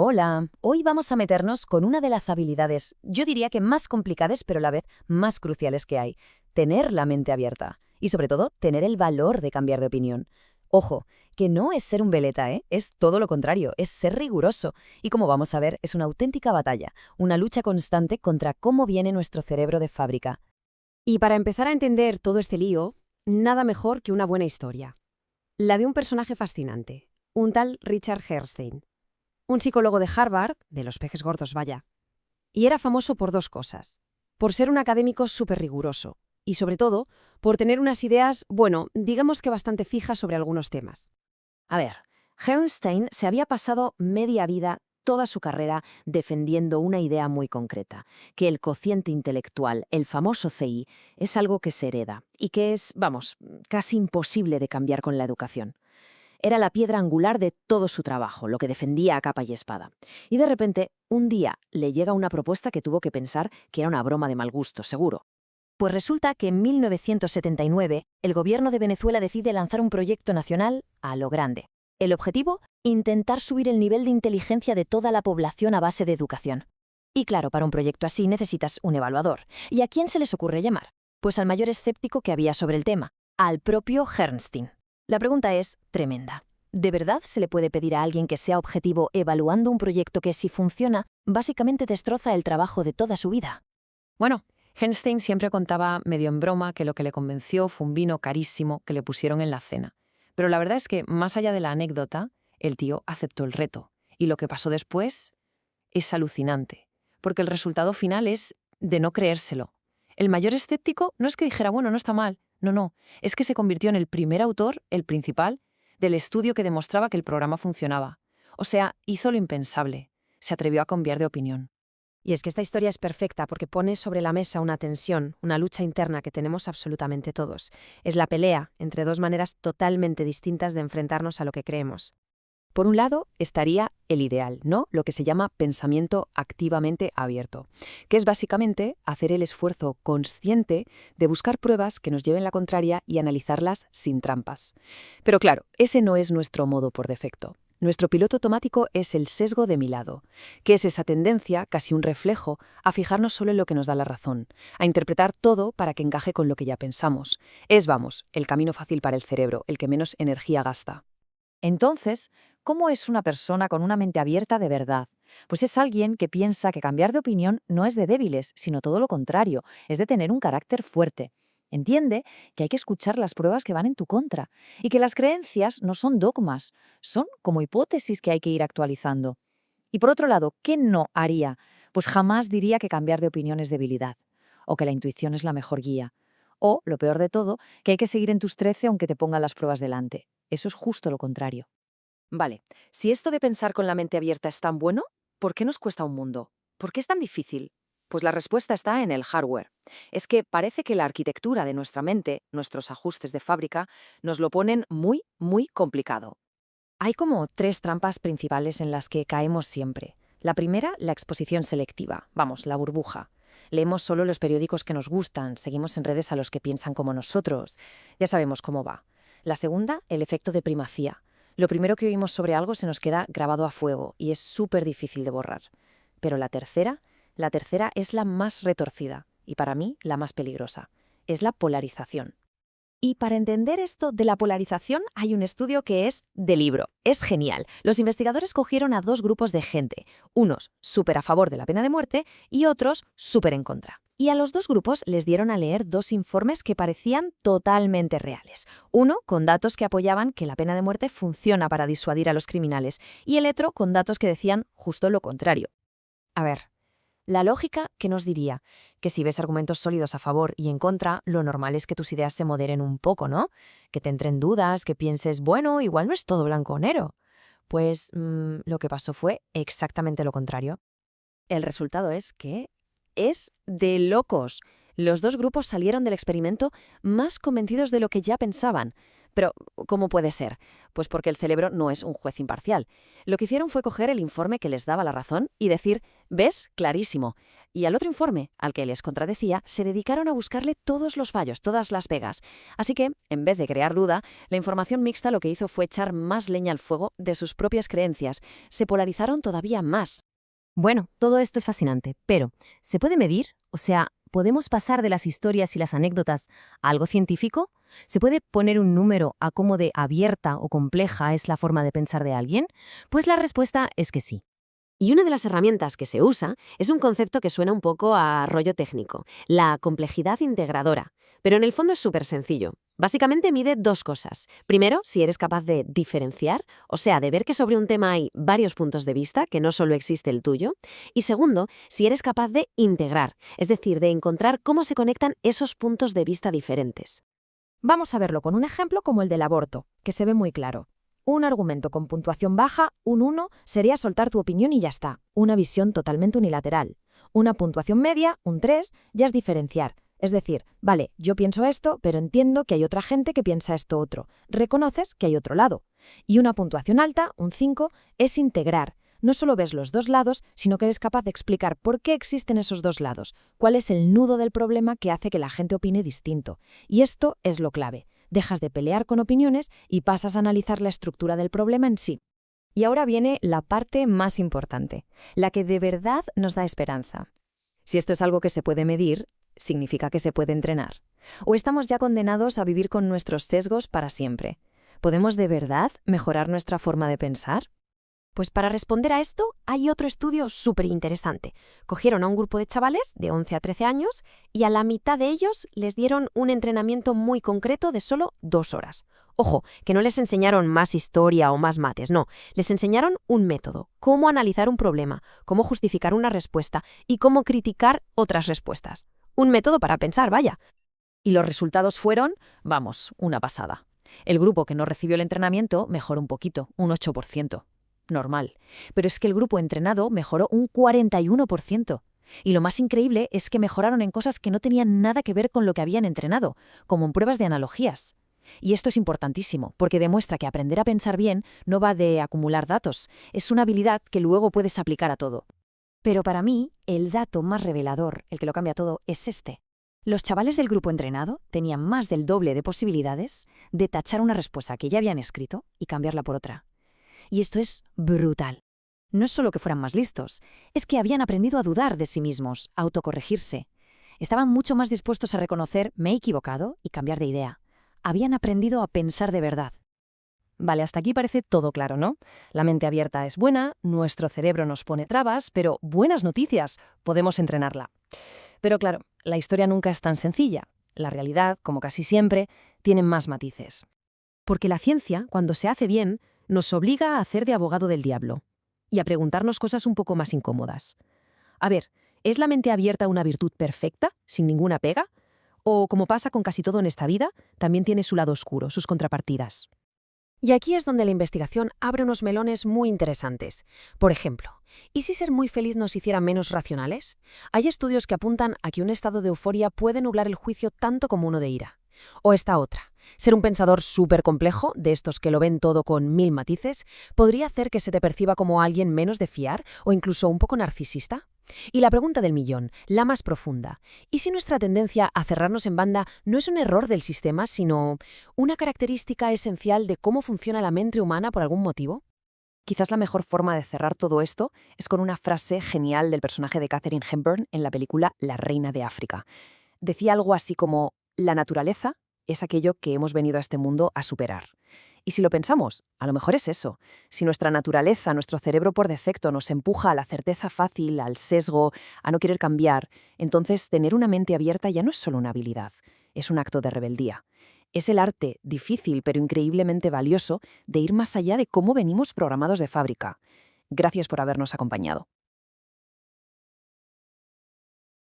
Hola, hoy vamos a meternos con una de las habilidades, yo diría que más complicadas pero a la vez más cruciales que hay, tener la mente abierta y sobre todo tener el valor de cambiar de opinión. Ojo, que no es ser un veleta, ¿eh? Es todo lo contrario, es ser riguroso y como vamos a ver es una auténtica batalla, una lucha constante contra cómo viene nuestro cerebro de fábrica. Y para empezar a entender todo este lío, nada mejor que una buena historia. La de un personaje fascinante, un tal Richard Herrstein, un psicólogo de Harvard, de los peces gordos vaya. Y era famoso por dos cosas. Por ser un académico súper riguroso y, sobre todo, por tener unas ideas, bueno, digamos que bastante fijas sobre algunos temas. A ver, Herrnstein se había pasado media vida, toda su carrera, defendiendo una idea muy concreta, que el cociente intelectual, el famoso CI, es algo que se hereda y que es, vamos, casi imposible de cambiar con la educación. Era la piedra angular de todo su trabajo, lo que defendía a capa y espada. Y de repente, un día, le llega una propuesta que tuvo que pensar que era una broma de mal gusto, seguro. Pues resulta que en 1979 el gobierno de Venezuela decide lanzar un proyecto nacional a lo grande. El objetivo, intentar subir el nivel de inteligencia de toda la población a base de educación. Y claro, para un proyecto así necesitas un evaluador. ¿Y a quién se les ocurre llamar? Pues al mayor escéptico que había sobre el tema, al propio Herrnstein. La pregunta es tremenda. ¿De verdad se le puede pedir a alguien que sea objetivo evaluando un proyecto que, si funciona, básicamente destroza el trabajo de toda su vida? Bueno, Herrnstein siempre contaba medio en broma que lo que le convenció fue un vino carísimo que le pusieron en la cena. Pero la verdad es que, más allá de la anécdota, el tío aceptó el reto. Y lo que pasó después es alucinante, porque el resultado final es de no creérselo. El mayor escéptico no es que dijera, bueno, no está mal, no, es que se convirtió en el primer autor, el principal, del estudio que demostraba que el programa funcionaba. O sea, hizo lo impensable, se atrevió a cambiar de opinión. Y es que esta historia es perfecta porque pone sobre la mesa una tensión, una lucha interna que tenemos absolutamente todos. Es la pelea entre dos maneras totalmente distintas de enfrentarnos a lo que creemos. Por un lado, estaría el ideal, ¿no? Lo que se llama pensamiento activamente abierto, que es básicamente hacer el esfuerzo consciente de buscar pruebas que nos lleven la contraria y analizarlas sin trampas. Pero claro, ese no es nuestro modo por defecto. Nuestro piloto automático es el sesgo de mi lado, que es esa tendencia, casi un reflejo, a fijarnos solo en lo que nos da la razón, a interpretar todo para que encaje con lo que ya pensamos. Es, vamos, el camino fácil para el cerebro, el que menos energía gasta. Entonces, ¿cómo es una persona con una mente abierta de verdad? Pues es alguien que piensa que cambiar de opinión no es de débiles, sino todo lo contrario, es de tener un carácter fuerte. Entiende que hay que escuchar las pruebas que van en tu contra y que las creencias no son dogmas, son como hipótesis que hay que ir actualizando. Y por otro lado, ¿qué no haría? Pues jamás diría que cambiar de opinión es debilidad, o que la intuición es la mejor guía, o, lo peor de todo, que hay que seguir en tus 13 aunque te pongan las pruebas delante. Eso es justo lo contrario. Vale, si esto de pensar con la mente abierta es tan bueno, ¿por qué nos cuesta un mundo? ¿Por qué es tan difícil? Pues la respuesta está en el hardware. Es que parece que la arquitectura de nuestra mente, nuestros ajustes de fábrica, nos lo ponen muy, muy complicado. Hay como tres trampas principales en las que caemos siempre. La primera, la exposición selectiva, vamos, la burbuja. Leemos solo los periódicos que nos gustan, seguimos en redes a los que piensan como nosotros. Ya sabemos cómo va. La segunda, el efecto de primacía. Lo primero que oímos sobre algo se nos queda grabado a fuego y es súper difícil de borrar. Pero la tercera es la más retorcida y para mí la más peligrosa. Es la polarización. Y para entender esto de la polarización hay un estudio que es de libro. Es genial. Los investigadores cogieron a dos grupos de gente, unos súper a favor de la pena de muerte y otros súper en contra. Y a los dos grupos les dieron a leer dos informes que parecían totalmente reales. Uno con datos que apoyaban que la pena de muerte funciona para disuadir a los criminales y el otro con datos que decían justo lo contrario. A ver, la lógica que nos diría que si ves argumentos sólidos a favor y en contra, lo normal es que tus ideas se moderen un poco, ¿no? Que te entren dudas, que pienses, bueno, igual no es todo blanco o negro. Pues lo que pasó fue exactamente lo contrario. El resultado es que es de locos. Los dos grupos salieron del experimento más convencidos de lo que ya pensaban. Pero, ¿cómo puede ser? Pues porque el cerebro no es un juez imparcial. Lo que hicieron fue coger el informe que les daba la razón y decir, ¿ves? Clarísimo. Y al otro informe, al que les contradecía, se dedicaron a buscarle todos los fallos, todas las pegas. Así que, en vez de crear duda, la información mixta lo que hizo fue echar más leña al fuego de sus propias creencias. Se polarizaron todavía más. Bueno, todo esto es fascinante, pero ¿se puede medir? O sea, ¿podemos pasar de las historias y las anécdotas a algo científico? ¿Se puede poner un número a cómo de abierta o compleja es la forma de pensar de alguien? Pues la respuesta es que sí. Y una de las herramientas que se usa es un concepto que suena un poco a rollo técnico, la complejidad integradora. Pero en el fondo es súper sencillo. Básicamente mide dos cosas. Primero, si eres capaz de diferenciar, o sea, de ver que sobre un tema hay varios puntos de vista, que no solo existe el tuyo. Y segundo, si eres capaz de integrar, es decir, de encontrar cómo se conectan esos puntos de vista diferentes. Vamos a verlo con un ejemplo como el del aborto, que se ve muy claro. Un argumento con puntuación baja, un 1, sería soltar tu opinión y ya está. Una visión totalmente unilateral. Una puntuación media, un 3, ya es diferenciar. Es decir, vale, yo pienso esto, pero entiendo que hay otra gente que piensa esto otro. Reconoces que hay otro lado. Y una puntuación alta, un 5, es integrar. No solo ves los dos lados, sino que eres capaz de explicar por qué existen esos dos lados, cuál es el nudo del problema que hace que la gente opine distinto. Y esto es lo clave. Dejas de pelear con opiniones y pasas a analizar la estructura del problema en sí. Y ahora viene la parte más importante, la que de verdad nos da esperanza. Si esto es algo que se puede medir, significa que se puede entrenar. ¿O estamos ya condenados a vivir con nuestros sesgos para siempre? ¿Podemos de verdad mejorar nuestra forma de pensar? Pues para responder a esto hay otro estudio súper interesante. Cogieron a un grupo de chavales de 11 a 13 años y a la mitad de ellos les dieron un entrenamiento muy concreto de solo 2 horas. Ojo, que no les enseñaron más historia o más mates, no. Les enseñaron un método, cómo analizar un problema, cómo justificar una respuesta y cómo criticar otras respuestas. Un método para pensar, vaya. Y los resultados fueron, vamos, una pasada. El grupo que no recibió el entrenamiento mejoró un poquito, un 8%. Normal. Pero es que el grupo entrenado mejoró un 41%. Y lo más increíble es que mejoraron en cosas que no tenían nada que ver con lo que habían entrenado, como en pruebas de analogías. Y esto es importantísimo, porque demuestra que aprender a pensar bien no va de acumular datos, es una habilidad que luego puedes aplicar a todo. Pero para mí, el dato más revelador, el que lo cambia todo, es este. Los chavales del grupo entrenado tenían más del doble de posibilidades de tachar una respuesta que ya habían escrito y cambiarla por otra. Y esto es brutal. No es solo que fueran más listos, es que habían aprendido a dudar de sí mismos, a autocorregirse. Estaban mucho más dispuestos a reconocer me he equivocado y cambiar de idea. Habían aprendido a pensar de verdad. Vale, hasta aquí parece todo claro, ¿no? La mente abierta es buena, nuestro cerebro nos pone trabas, pero buenas noticias, podemos entrenarla. Pero claro, la historia nunca es tan sencilla. La realidad, como casi siempre, tiene más matices. Porque la ciencia, cuando se hace bien, nos obliga a hacer de abogado del diablo y a preguntarnos cosas un poco más incómodas. A ver, ¿es la mente abierta una virtud perfecta, sin ninguna pega? O, como pasa con casi todo en esta vida, también tiene su lado oscuro, sus contrapartidas. Y aquí es donde la investigación abre unos melones muy interesantes. Por ejemplo, ¿y si ser muy feliz nos hiciera menos racionales? Hay estudios que apuntan a que un estado de euforia puede nublar el juicio tanto como uno de ira. O esta otra, ser un pensador súper complejo, de estos que lo ven todo con 1000 matices, podría hacer que se te perciba como alguien menos de fiar o incluso un poco narcisista. Y la pregunta del millón, la más profunda, ¿y si nuestra tendencia a cerrarnos en banda no es un error del sistema, sino una característica esencial de cómo funciona la mente humana por algún motivo? Quizás la mejor forma de cerrar todo esto es con una frase genial del personaje de Katharine Hepburn en la película La Reina de África. Decía algo así como, la naturaleza es aquello que hemos venido a este mundo a superar. Y si lo pensamos, a lo mejor es eso. Si nuestra naturaleza, nuestro cerebro por defecto nos empuja a la certeza fácil, al sesgo, a no querer cambiar, entonces tener una mente abierta ya no es solo una habilidad, es un acto de rebeldía. Es el arte, difícil pero increíblemente valioso, de ir más allá de cómo venimos programados de fábrica. Gracias por habernos acompañado.